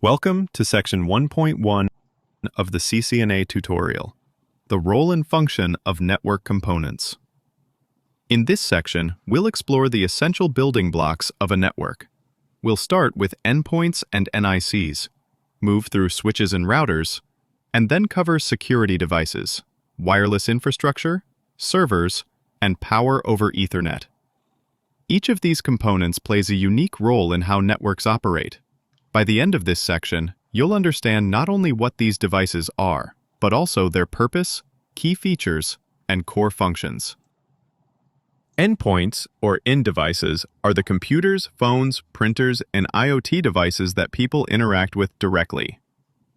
Welcome to Section 1.1 of the CCNA tutorial, the role and function of network components. In this section, we'll explore the essential building blocks of a network. We'll start with endpoints and NICs, move through switches and routers, and then cover security devices, wireless infrastructure, servers, and power over Ethernet. Each of these components plays a unique role in how networks operate. By the end of this section, you'll understand not only what these devices are, but also their purpose, key features, and core functions. Endpoints, or end devices, are the computers, phones, printers, and IoT devices that people interact with directly.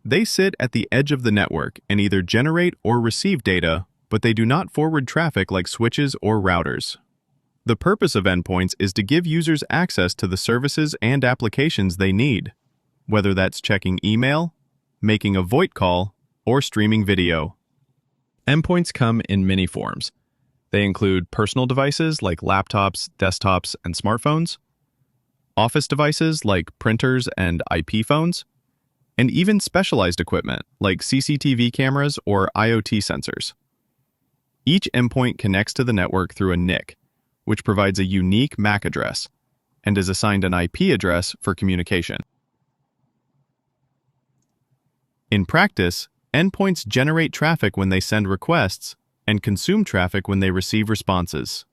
They sit at the edge of the network and either generate or receive data, but they do not forward traffic like switches or routers. The purpose of endpoints is to give users access to the services and applications they need, whether that's checking email, making a VoIP call, or streaming video. Endpoints come in many forms. They include personal devices like laptops, desktops, and smartphones, office devices like printers and IP phones, and even specialized equipment like CCTV cameras or IoT sensors. Each endpoint connects to the network through a NIC, which provides a unique MAC address and is assigned an IP address for communication. In practice, endpoints generate traffic when they send requests and consume traffic when they receive responses.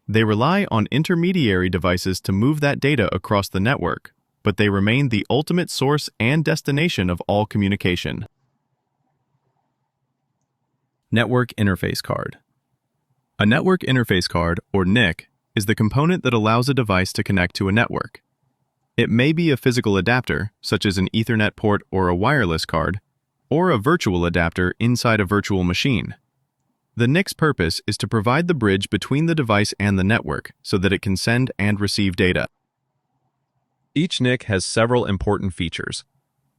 They rely on intermediary devices to move that data across the network, but they remain the ultimate source and destination of all communication. Network Interface Card. A network interface card, or NIC, is the component that allows a device to connect to a network. It may be a physical adapter, such as an Ethernet port or a wireless card, or a virtual adapter inside a virtual machine. The NIC's purpose is to provide the bridge between the device and the network so that it can send and receive data. Each NIC has several important features.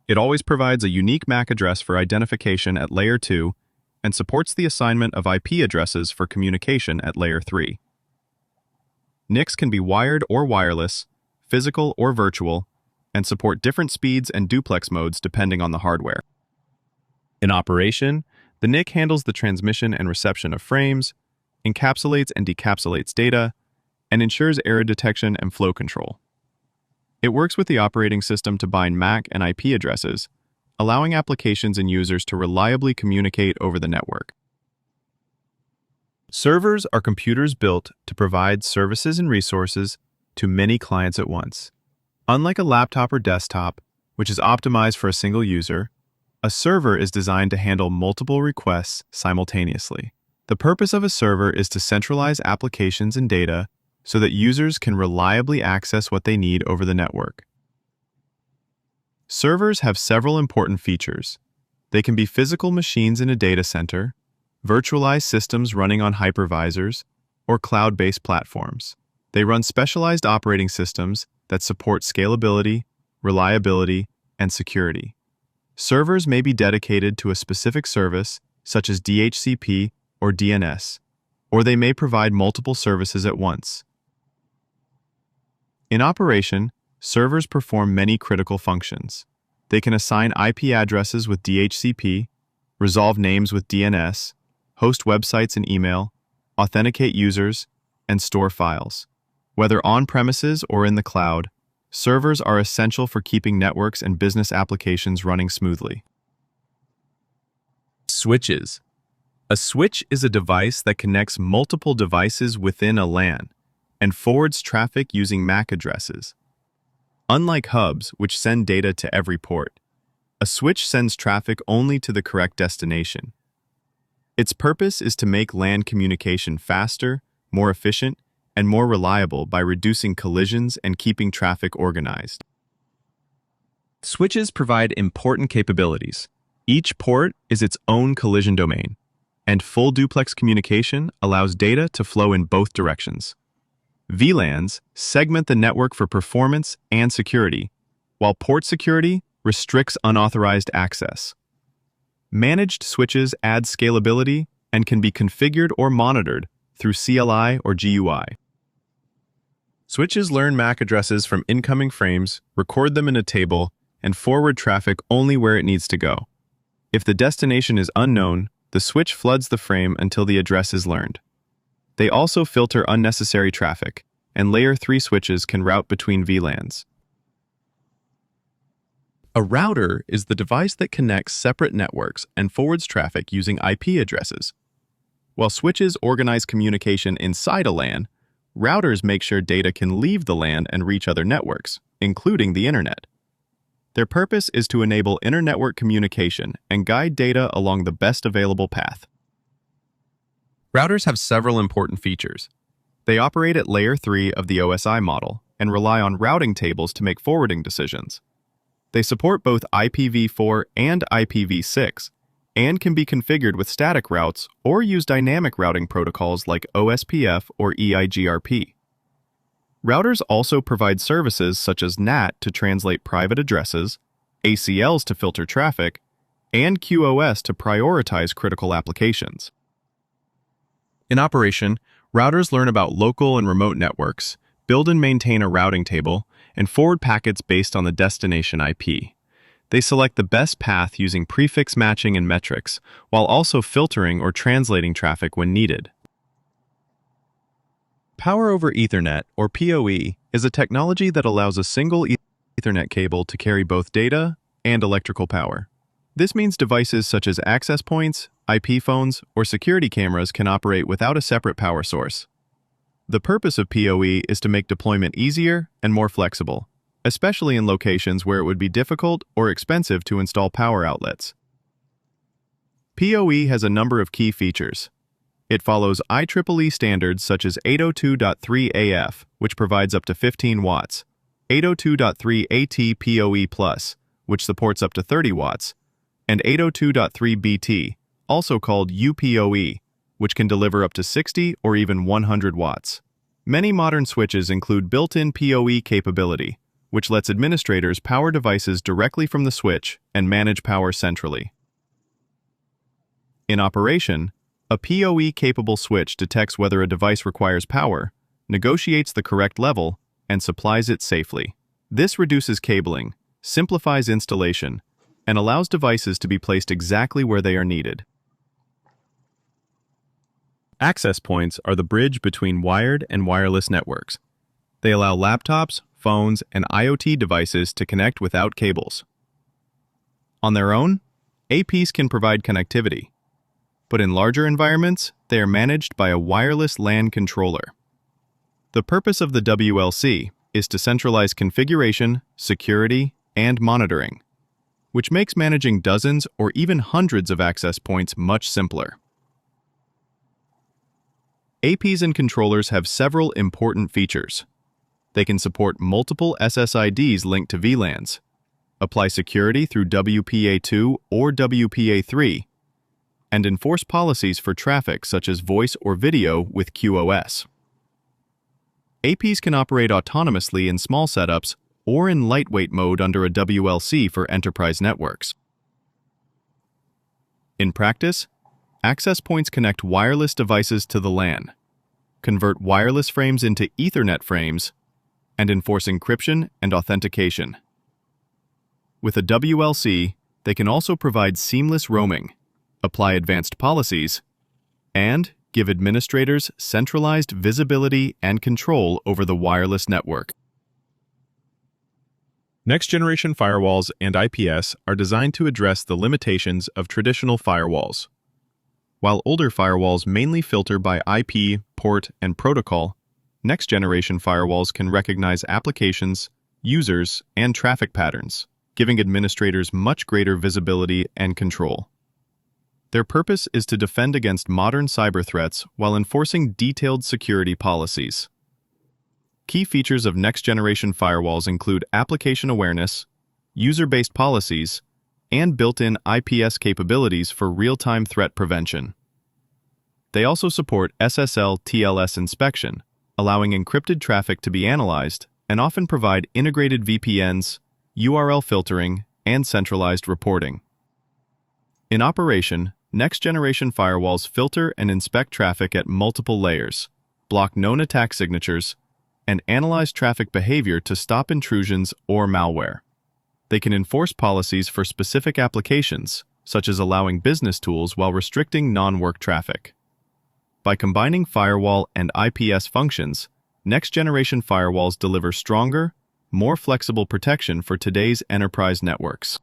It always provides a unique MAC address for identification at Layer 2 and supports the assignment of IP addresses for communication at Layer 3. NICs can be wired or wireless, physical or virtual, and support different speeds and duplex modes depending on the hardware. In operation, the NIC handles the transmission and reception of frames, encapsulates and decapsulates data, and ensures error detection and flow control. It works with the operating system to bind MAC and IP addresses, allowing applications and users to reliably communicate over the network. Servers are computers built to provide services and resources to many clients at once. Unlike a laptop or desktop, which is optimized for a single user, a server is designed to handle multiple requests simultaneously. The purpose of a server is to centralize applications and data so that users can reliably access what they need over the network. Servers have several important features. They can be physical machines in a data center, virtualized systems running on hypervisors, or cloud-based platforms. They run specialized operating systems that support scalability, reliability, and security. Servers may be dedicated to a specific service, such as DHCP or DNS, or they may provide multiple services at once. In operation, servers perform many critical functions. They can assign IP addresses with DHCP, resolve names with DNS, host websites and email, authenticate users, and store files. Whether on-premises or in the cloud, servers are essential for keeping networks and business applications running smoothly. Switches. A switch is a device that connects multiple devices within a LAN and forwards traffic using MAC addresses. Unlike hubs, which send data to every port, a switch sends traffic only to the correct destination. Its purpose is to make LAN communication faster, more efficient, and more reliable by reducing collisions and keeping traffic organized. Switches provide important capabilities. Each port is its own collision domain, and full duplex communication allows data to flow in both directions. VLANs segment the network for performance and security, while port security restricts unauthorized access. Managed switches add scalability and can be configured or monitored through CLI or GUI. Switches learn MAC addresses from incoming frames, record them in a table, and forward traffic only where it needs to go. If the destination is unknown, the switch floods the frame until the address is learned. They also filter unnecessary traffic, and Layer 3 switches can route between VLANs. A router is the device that connects separate networks and forwards traffic using IP addresses. While switches organize communication inside a LAN, routers make sure data can leave the LAN and reach other networks, including the Internet. Their purpose is to enable inter-network communication and guide data along the best available path. Routers have several important features. They operate at Layer 3 of the OSI model and rely on routing tables to make forwarding decisions. They support both IPv4 and IPv6 and can be configured with static routes or use dynamic routing protocols like OSPF or EIGRP. Routers also provide services such as NAT to translate private addresses, ACLs to filter traffic, and QoS to prioritize critical applications. In operation, routers learn about local and remote networks, build and maintain a routing table, and forward packets based on the destination IP. They select the best path using prefix matching and metrics, while also filtering or translating traffic when needed. Power over Ethernet, or PoE, is a technology that allows a single Ethernet cable to carry both data and electrical power. This means devices such as access points, IP phones, or security cameras can operate without a separate power source. The purpose of PoE is to make deployment easier and more flexible, especially in locations where it would be difficult or expensive to install power outlets. PoE has a number of key features. It follows IEEE standards such as 802.3 AF, which provides up to 15 watts, 802.3 AT PoE+, which supports up to 30 watts, and 802.3 BT, also called UPoE, which can deliver up to 60 or even 100 watts. Many modern switches include built-in PoE capability, which lets administrators power devices directly from the switch and manage power centrally. In operation, a PoE-capable switch detects whether a device requires power, negotiates the correct level, and supplies it safely. This reduces cabling, simplifies installation, and allows devices to be placed exactly where they are needed. Access points are the bridge between wired and wireless networks. They allow laptops, phones, and IoT devices to connect without cables. On their own, APs can provide connectivity, but in larger environments, they are managed by a wireless LAN controller. The purpose of the WLC is to centralize configuration, security, and monitoring, which makes managing dozens or even hundreds of access points much simpler. APs and controllers have several important features. They can support multiple SSIDs linked to VLANs, apply security through WPA2 or WPA3, and enforce policies for traffic such as voice or video with QoS. APs can operate autonomously in small setups or in lightweight mode under a WLC for enterprise networks. In practice, access points connect wireless devices to the LAN, convert wireless frames into Ethernet frames, and enforce encryption and authentication. With a WLC, they can also provide seamless roaming, apply advanced policies, and give administrators centralized visibility and control over the wireless network. Next-generation firewalls and IPS are designed to address the limitations of traditional firewalls. While older firewalls mainly filter by IP, port, and protocol, next-generation firewalls can recognize applications, users, and traffic patterns, giving administrators much greater visibility and control. Their purpose is to defend against modern cyber threats while enforcing detailed security policies. Key features of next-generation firewalls include application awareness, user-based policies, and built-in IPS capabilities for real-time threat prevention. They also support SSL/TLS inspection, allowing encrypted traffic to be analyzed, and often provide integrated VPNs, URL filtering, and centralized reporting. In operation, next-generation firewalls filter and inspect traffic at multiple layers, block known attack signatures, and analyze traffic behavior to stop intrusions or malware. They can enforce policies for specific applications, such as allowing business tools while restricting non-work traffic. By combining firewall and IPS functions, next-generation firewalls deliver stronger, more flexible protection for today's enterprise networks.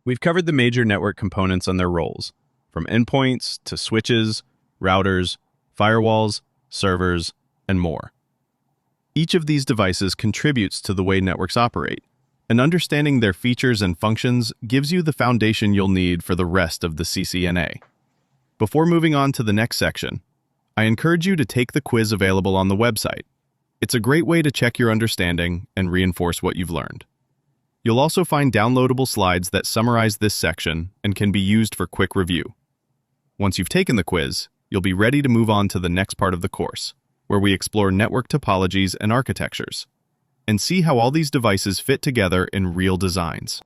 We've covered the major network components and their roles, from endpoints to switches, routers, firewalls, servers, and more. Each of these devices contributes to the way networks operate, and understanding their features and functions gives you the foundation you'll need for the rest of the CCNA. Before moving on to the next section, I encourage you to take the quiz available on the website. It's a great way to check your understanding and reinforce what you've learned. You'll also find downloadable slides that summarize this section and can be used for quick review. Once you've taken the quiz, you'll be ready to move on to the next part of the course, where we explore network topologies and architectures, and see how all these devices fit together in real designs.